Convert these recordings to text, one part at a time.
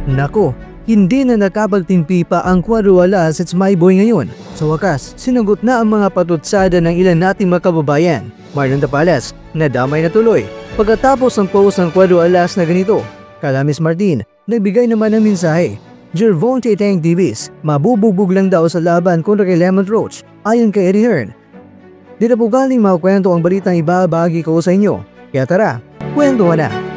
Nako, hindi na nakapagtimpi pa ang Cuadro Alas It's My Boy ngayon. Sa wakas, sinagot na ang mga patutsada ng ilan nating makababayan. Marlon Tapales, nadamay na tuloy. Pagkatapos ng post ng Cuadro Alas na ganito, kala Miss Martin, nagbigay naman ng mensahe. Gervonta Tank Davis, mabubugbog lang daw sa laban kontra kay Lemon Roach, ayon kay Eddie Hearn. Di na po galing makwento ang balitang ibabahagi ko sa inyo. Kaya tara, kwentuhan na!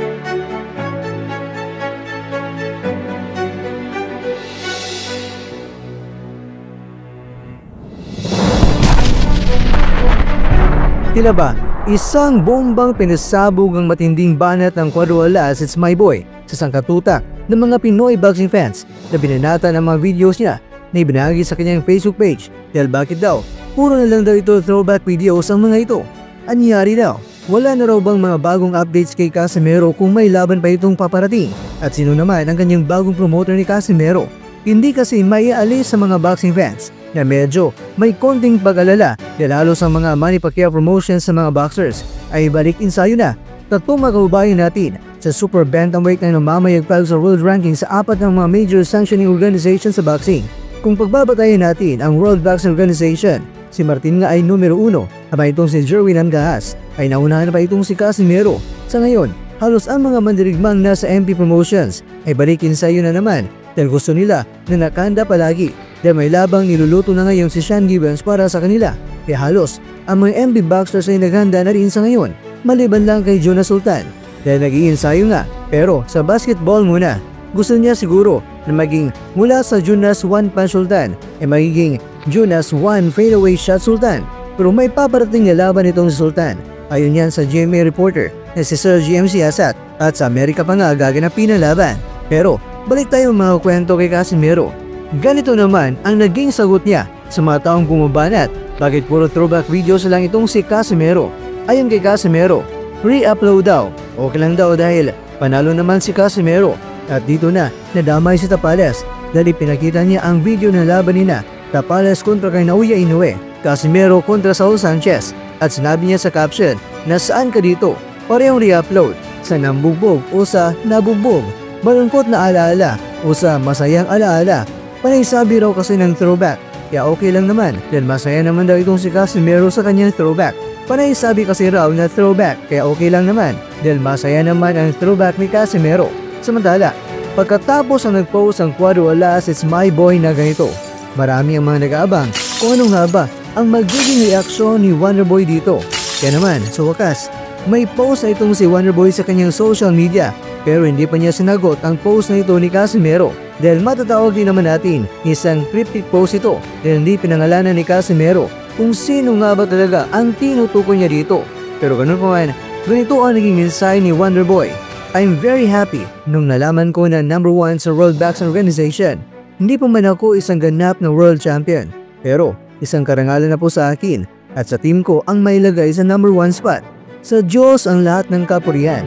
Tila ba, isang bombang pinasabog ang matinding banat ng Cuadro Alas It's My Boy sa sangkatutak ng mga Pinoy boxing fans na binanata ng mga videos niya na ibinahagi sa kanyang Facebook page dahil bakit daw, puro na lang daw ito throwback videos ang mga ito. Anyari daw, wala na raw bang mga bagong updates kay Casimero kung may laban pa itong paparating at sino naman ang kanyang bagong promoter ni Casimero. Hindi kasi may aalis sa mga boxing fans na medyo may konting pag-alala dahil halos ang mga Manny Pacquiao promotions sa mga boxers ay balik ensayo na. Tatlong mga kaubayan natin sa super bantamweight na namamayagpag sa world ranking sa apat ng mga major sanctioning organization sa boxing. Kung pagbabatayan natin ang World Boxing Organization, si Martin nga ay numero 1, habang itong si Jerwin Angas ay naunahan pa itong si Casimero. Sa ngayon, halos ang mga mandirigmang nasa MP Promotions ay balikin sa iyo na naman dahil gusto nila na nakanda palagi dahil may labang niluluto na ngayon si Sean Gibbons para sa kanila. Kaya halos ang mga MP boxers ay naghanda na rin sa ngayon, maliban lang kay Jonas Sultan dahil nag-iinsayo nga. Pero sa basketball muna, gusto niya siguro na maging mula sa Jonas 1 Punch Sultan ay magiging Jonas 1 Fadeaway Shot Sultan. Pero may paparating na laban itong si Sultan, ayon yan sa GMA reporter na si Sir GMC Asat, at sa Amerika pa nga gaganapin ang laban. Pero balik tayo mga kwento kay Casimero. Ganito naman ang naging sagot niya sa mga taong bumabanat bakit puro throwback videos lang itong si Casimero. Ayon kay Casimero, re-upload daw, okay lang daw dahil panalo naman si Casimero. At dito na nadamay si Tapales dahil pinakita niya ang video ng laban nina Tapales kontra kay Naoya Inoue, Casimero kontra Saul Sanchez, at sinabi niya sa caption na saan ka dito, parehong re-upload, sa nambugbog o sa nabugbog, malungkot na alaala o sa masayang alaala. Panay sabi raw kasi ng throwback, kaya okay lang naman dahil masaya naman daw itong si Casimero sa kanyang throwback. Panay sabi kasi raw na throwback, kaya okay lang naman dahil masaya naman ang throwback ni Casimero. Samantala, pagkatapos ang nag-post ang Cuadro Alas It's My Boy na ganito, marami ang mga nag-aabang kung ano nga ba ang magiging reaksyon ni Wonderboy dito. Kaya naman, sa wakas, may post na itong si Wonderboy sa kanyang social media pero hindi pa niya sinagot ang post na ito ni Casimero dahil matatawag din naman natin isang cryptic post ito dahil hindi pinangalanan ni Casimero kung sino nga ba talaga ang tinutukoy niya dito. Pero ganun pa man, ganito ang naging mensahe ni Wonderboy. I'm very happy nung nalaman ko na number 1 sa World Boxing Organization. Hindi pa man ako isang ganap na world champion, pero isang karangalan na po sa akin at sa team ko ang mailagay sa number 1 spot. Sa Diyos ang lahat ng kapurihan.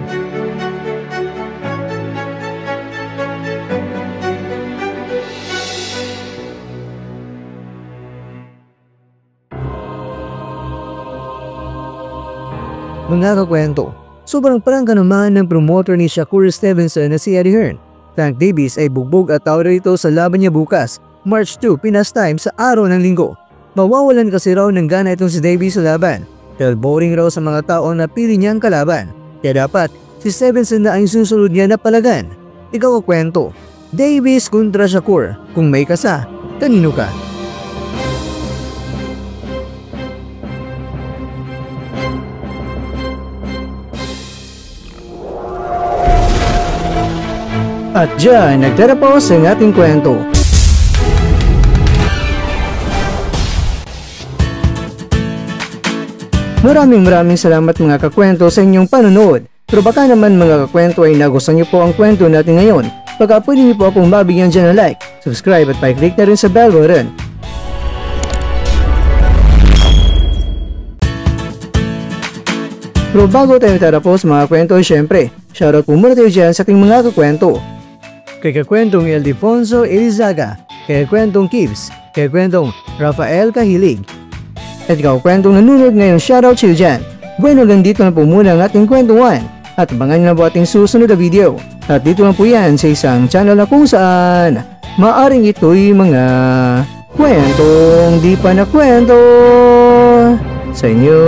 Mga kakwento, sobrang prangka naman ng promoter ni Shakur Stevenson na si Eddie Hearn. Tank Davis ay bugbog at tao rito sa laban niya bukas, March 2 Pinas time sa araw ng linggo. Mawawalan kasi raw ng gana itong si Davis sa laban dahil boring raw sa mga taong napili niyang kalaban. Kaya dapat si Stevenson na ang susunod niya na palagan. Ikaw kakwento, Davis kontra Shakur, kung may kasa, kanino ka? At dyan, nagtatapos ang ating kwento. Maraming salamat mga kakwento sa inyong panonood. Pero baka naman mga kakwento ay nagustuhan niyo po ang kwento natin ngayon. Baka pwede niyo po akong mabigyan dyan ng like, subscribe at pa-click na rin sa bell button. Pero bago tayo tatapos mga kwento, syempre, shoutout po muna tayo dyan sa ating mga kakwento. Kay kakwentong Ildefonso Elizaga, kay kakwentong Kibbs, kay kakwentong Rafael Kahilig. At ikaw kwentong nanonood ngayon, shoutout sa'yo dyan. Bueno, hanggang dito na po muna ang ating kwentuhan. at abangan nyo na po ating susunod na video. At dito lang po yan sa isang channel na kung saan maaring ito'y mga kwentong di pa na kwento sa inyo.